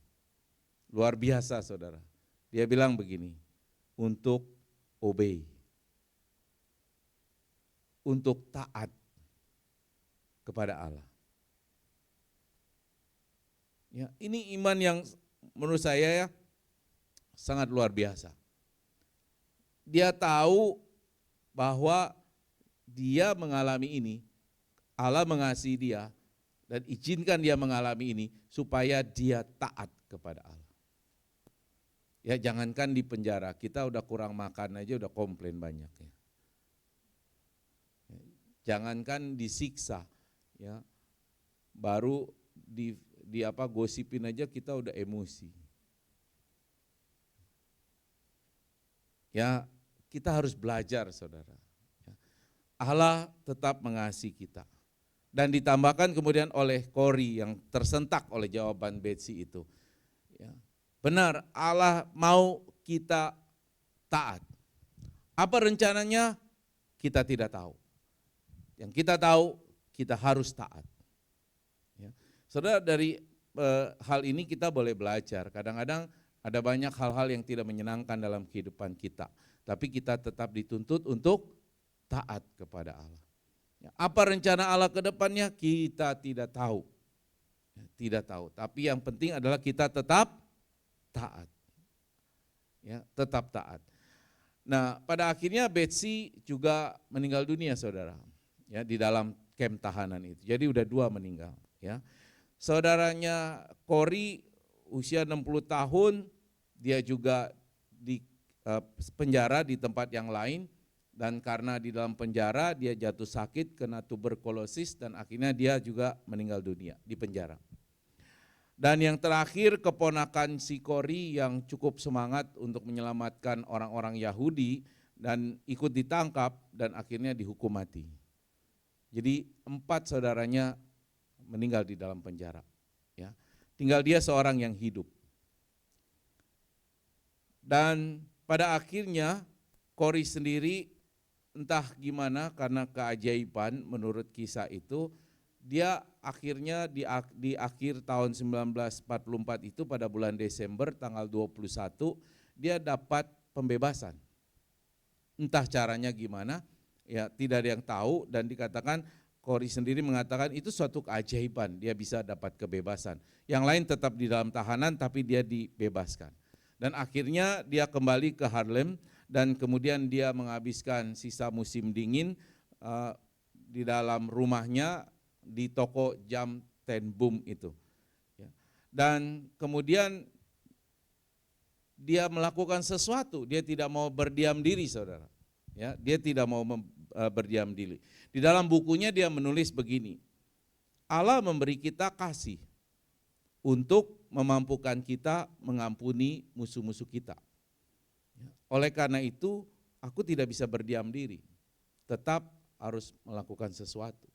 Speaker 1: Luar biasa saudara. Dia bilang begini, untuk obey, untuk taat kepada Allah. Ya, ini iman yang menurut saya ya sangat luar biasa. Dia tahu bahwa dia mengalami ini, Allah mengasihi dia dan izinkan dia mengalami ini supaya dia taat kepada Allah. Ya jangankan di penjara, kita udah kurang makan aja udah komplain banyak ya. Jangankan disiksa ya, baru gosipin aja kita udah emosi. Ya, kita harus belajar saudara. Allah tetap mengasihi kita. Dan ditambahkan kemudian oleh Kori yang tersentak oleh jawaban Betsy itu. Ya, benar, Allah mau kita taat. Apa rencananya? Kita tidak tahu. Yang kita tahu, kita harus taat. Ya. Saudara, dari hal ini kita boleh belajar. Kadang-kadang ada banyak hal-hal yang tidak menyenangkan dalam kehidupan kita. Tapi kita tetap dituntut untuk taat kepada Allah. Apa rencana Allah ke depannya? Kita tidak tahu. Tidak tahu. Tapi yang penting adalah kita tetap taat. Ya, tetap taat. Nah, pada akhirnya Betsy juga meninggal dunia saudara. Ya, di dalam kamp tahanan itu. Jadi udah 2 meninggal. Ya. Saudaranya Kori usia 60 tahun, dia juga di penjara di tempat yang lain, dan karena di dalam penjara dia jatuh sakit, kena tuberkulosis, dan akhirnya dia juga meninggal dunia di penjara. Dan yang terakhir keponakan si Kori yang cukup semangat untuk menyelamatkan orang-orang Yahudi dan ikut ditangkap dan akhirnya dihukum mati. Jadi 4 saudaranya meninggal di dalam penjara. Ya. Tinggal dia seorang yang hidup. Dan pada akhirnya Kori sendiri entah gimana karena keajaiban menurut kisah itu, dia akhirnya di akhir tahun 1944 itu pada bulan Desember tanggal 21 dia dapat pembebasan. Entah caranya gimana, ya tidak ada yang tahu, dan dikatakan Kori sendiri mengatakan itu suatu keajaiban, dia bisa dapat kebebasan. Yang lain tetap di dalam tahanan tapi dia dibebaskan. Dan akhirnya dia kembali ke Harlem dan kemudian dia menghabiskan sisa musim dingin di dalam rumahnya di toko jam Ten Boom itu. Dan kemudian dia melakukan sesuatu, dia tidak mau berdiam diri saudara. Ya, dia tidak mau berdiam diri. Di dalam bukunya dia menulis begini, Allah memberi kita kasih untuk memampukan kita mengampuni musuh-musuh kita. Oleh karena itu, aku tidak bisa berdiam diri, tetap harus melakukan sesuatu.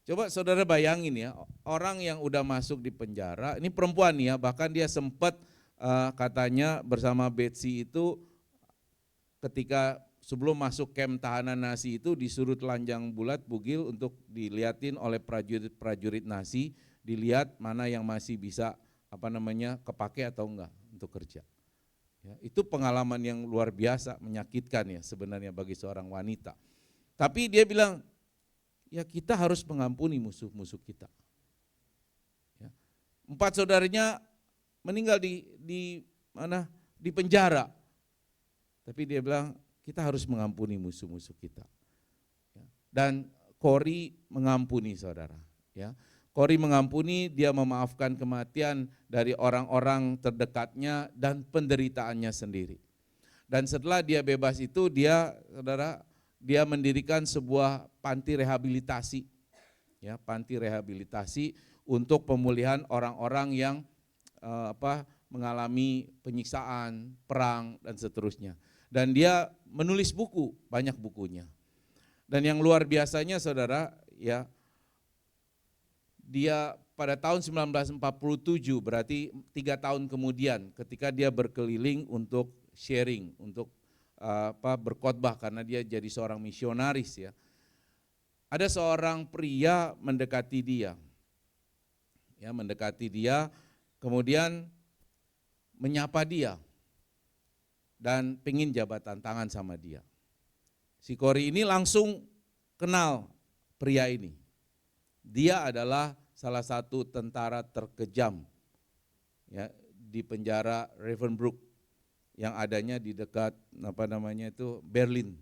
Speaker 1: Coba saudara bayangin ya, orang yang udah masuk di penjara, ini perempuan ya, bahkan dia sempat katanya bersama Betsy itu ketika sebelum masuk kamp tahanan Nazi itu disuruh telanjang bulat bugil untuk dilihatin oleh prajurit Nazi, dilihat mana yang masih bisa kepake atau enggak untuk kerja. Ya, itu pengalaman yang luar biasa, menyakitkan ya sebenarnya bagi seorang wanita. Tapi dia bilang, ya kita harus mengampuni musuh-musuh kita. Ya. 4 saudaranya meninggal di penjara. Tapi dia bilang, kita harus mengampuni musuh-musuh kita. Ya. Dan Kori mengampuni saudara. Ya. Kori mengampuni, dia memaafkan kematian dari orang-orang terdekatnya dan penderitaannya sendiri. Dan setelah dia bebas itu, dia mendirikan sebuah panti rehabilitasi. Ya, panti rehabilitasi untuk pemulihan orang-orang yang mengalami penyiksaan, perang dan seterusnya. Dan dia menulis buku, banyak bukunya. Dan yang luar biasanya saudara, ya, dia pada tahun 1947, berarti 3 tahun kemudian ketika dia berkeliling untuk sharing, untuk berkhotbah karena dia jadi seorang misionaris ya. Ada seorang pria mendekati dia. Ya, mendekati dia, kemudian menyapa dia dan pengin jabatan tangan sama dia. Si Kori ini langsung kenal pria ini. Dia adalah salah satu tentara terkejam ya, di penjara Ravensbrück yang adanya di dekat Berlin,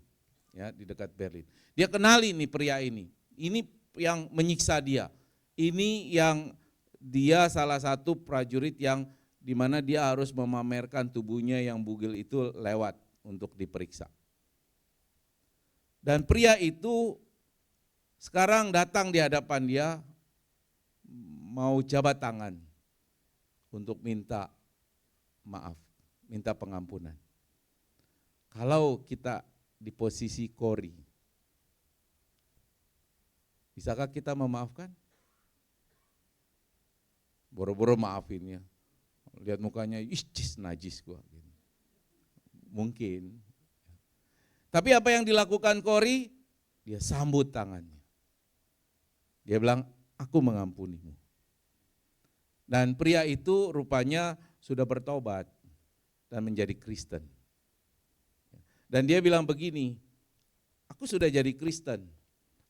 Speaker 1: ya, di dekat Berlin. Dia kenali nih pria ini. Ini yang menyiksa dia. Ini yang dia salah satu prajurit yang di mana dia harus memamerkan tubuhnya yang bugil itu lewat untuk diperiksa. Dan pria itu sekarang datang di hadapan dia mau jabat tangan untuk minta maaf, minta pengampunan. Kalau kita di posisi Kori, bisakah kita memaafkan? Boro-boro maafin ya. Lihat mukanya, cis najis gua. Mungkin. Tapi apa yang dilakukan Kori? Dia sambut tangannya. Dia bilang, aku mengampunimu. Dan pria itu rupanya sudah bertobat dan menjadi Kristen. Dan dia bilang begini, aku sudah jadi Kristen.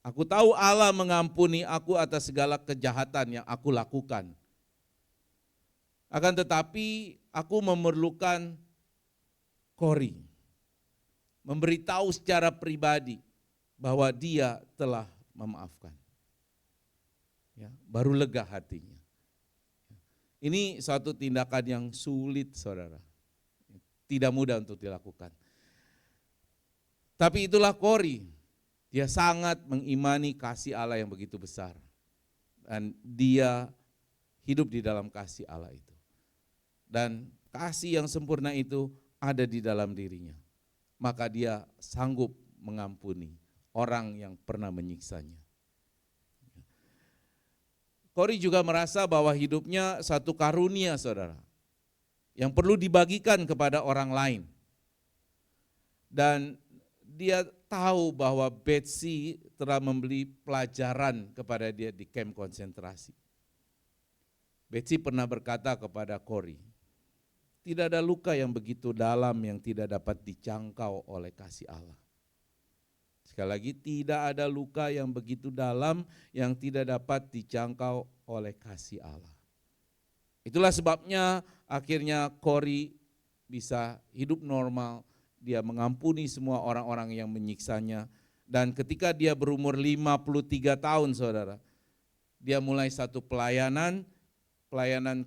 Speaker 1: Aku tahu Allah mengampuni aku atas segala kejahatan yang aku lakukan. Akan tetapi aku memerlukan Kori. Memberitahu secara pribadi bahwa dia telah memaafkan. Ya, baru lega hatinya. Ini suatu tindakan yang sulit saudara. Tidak mudah untuk dilakukan. Tapi itulah Kori. Dia sangat mengimani kasih Allah yang begitu besar. Dan dia hidup di dalam kasih Allah itu. Dan kasih yang sempurna itu ada di dalam dirinya. Maka dia sanggup mengampuni orang yang pernah menyiksanya. Kori juga merasa bahwa hidupnya satu karunia saudara. Yang perlu dibagikan kepada orang lain. Dan dia tahu bahwa Betsy telah memberi pelajaran kepada dia di kamp konsentrasi. Betsy pernah berkata kepada Kori, tidak ada luka yang begitu dalam yang tidak dapat dijangkau oleh kasih Allah. Sekali lagi, tidak ada luka yang begitu dalam yang tidak dapat dijangkau oleh kasih Allah. Itulah sebabnya akhirnya Kori bisa hidup normal, dia mengampuni semua orang-orang yang menyiksanya. Dan ketika dia berumur 53 tahun saudara, dia mulai satu pelayanan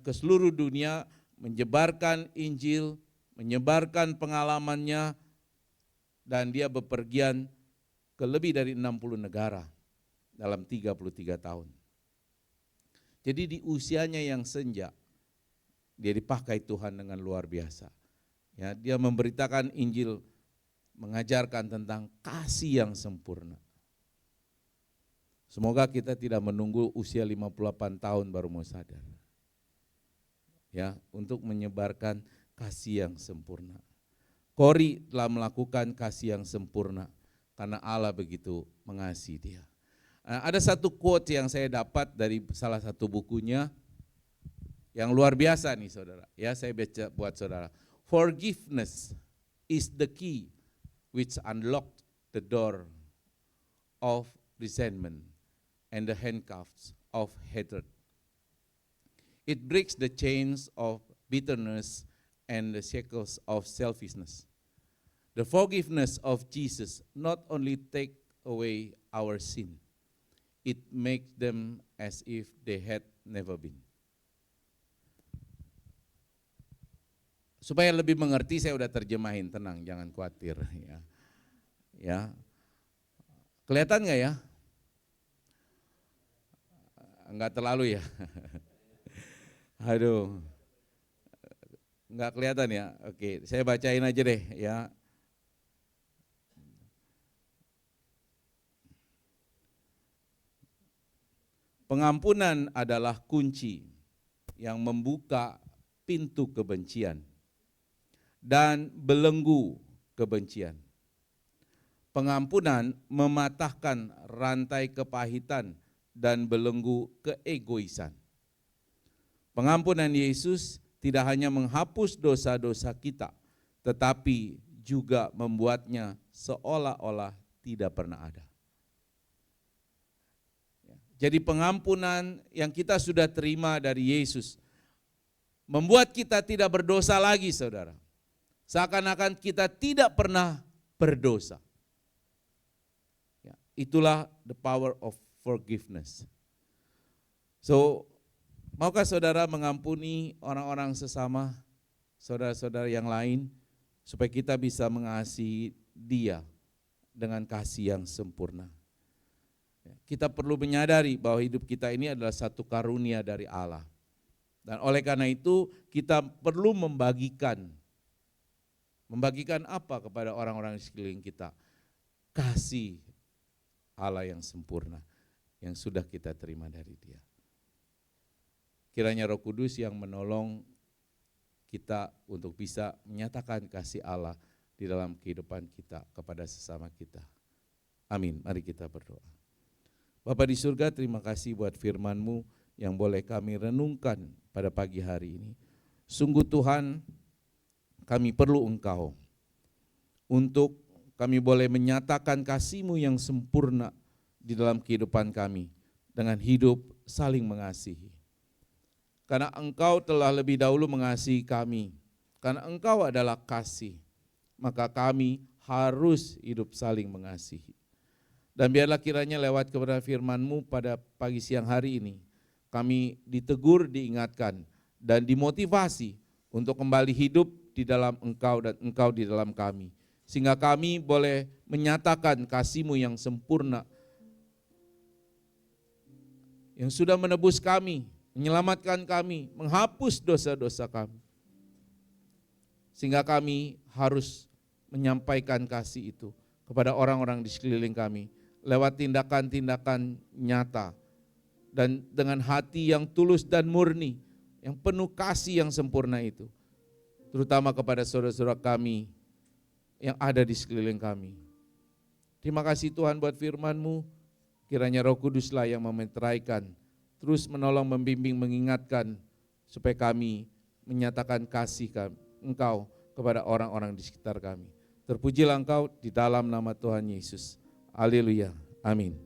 Speaker 1: ke seluruh dunia, menyebarkan Injil, menyebarkan pengalamannya, dan dia bepergian ke lebih dari 60 negara dalam 33 tahun. Jadi di usianya yang senja, dia dipakai Tuhan dengan luar biasa. Ya, dia memberitakan Injil, mengajarkan tentang kasih yang sempurna. Semoga kita tidak menunggu usia 58 tahun baru mau sadar. Ya, untuk menyebarkan kasih yang sempurna. Kori telah melakukan kasih yang sempurna karena Allah begitu mengasihi dia. Ada satu quote yang saya dapat dari salah satu bukunya yang luar biasa nih saudara. Ya, saya baca buat saudara. Forgiveness is the key which unlocked the door of resentment and the handcuffs of hatred. It breaks the chains of bitterness and the shackles of selfishness. The forgiveness of Jesus not only take away our sin, it makes them as if they had never been. Supaya lebih mengerti saya udah terjemahin, tenang, jangan khawatir ya. Ya. Kelihatan nggak ya? Enggak terlalu ya. Aduh. Enggak kelihatan ya. Oke, saya bacain aja deh ya. Pengampunan adalah kunci yang membuka pintu kebencian dan belenggu kebencian. Pengampunan mematahkan rantai kepahitan dan belenggu keegoisan. Pengampunan Yesus tidak hanya menghapus dosa-dosa kita, tetapi juga membuatnya seolah-olah tidak pernah ada. Jadi pengampunan yang kita sudah terima dari Yesus membuat kita tidak berdosa lagi, saudara. Seakan-akan kita tidak pernah berdosa. Ya, itulah the power of forgiveness. So, maukah saudara mengampuni orang-orang sesama, saudara-saudara yang lain, supaya kita bisa mengasihi dia dengan kasih yang sempurna. Kita perlu menyadari bahwa hidup kita ini adalah satu karunia dari Allah. Dan oleh karena itu kita perlu membagikan apa kepada orang-orang di sekeliling kita? Kasih Allah yang sempurna yang sudah kita terima dari Dia. Kiranya Roh Kudus yang menolong kita untuk bisa menyatakan kasih Allah di dalam kehidupan kita kepada sesama kita. Amin. Mari kita berdoa. Bapa di surga, terima kasih buat firman-Mu yang boleh kami renungkan pada pagi hari ini. Sungguh Tuhan, kami perlu Engkau untuk kami boleh menyatakan kasih-Mu yang sempurna di dalam kehidupan kami dengan hidup saling mengasihi. Karena Engkau telah lebih dahulu mengasihi kami, karena Engkau adalah kasih, maka kami harus hidup saling mengasihi. Dan biarlah kiranya lewat kepada firman-Mu pada pagi siang hari ini, kami ditegur, diingatkan, dan dimotivasi untuk kembali hidup di dalam Engkau dan Engkau di dalam kami. Sehingga kami boleh menyatakan kasih-Mu yang sempurna, yang sudah menebus kami, menyelamatkan kami, menghapus dosa-dosa kami. Sehingga kami harus menyampaikan kasih itu kepada orang-orang di sekeliling kami, lewat tindakan-tindakan nyata dan dengan hati yang tulus dan murni, yang penuh kasih yang sempurna itu, terutama kepada saudara-saudara kami yang ada di sekeliling kami. Terima kasih Tuhan buat firman-Mu, kiranya Roh Kuduslah yang memeteraikan, terus menolong, membimbing, mengingatkan, supaya kami menyatakan kasih Engkau kepada orang-orang di sekitar kami. Terpujilah Engkau di dalam nama Tuhan Yesus. Haleluya. Amin.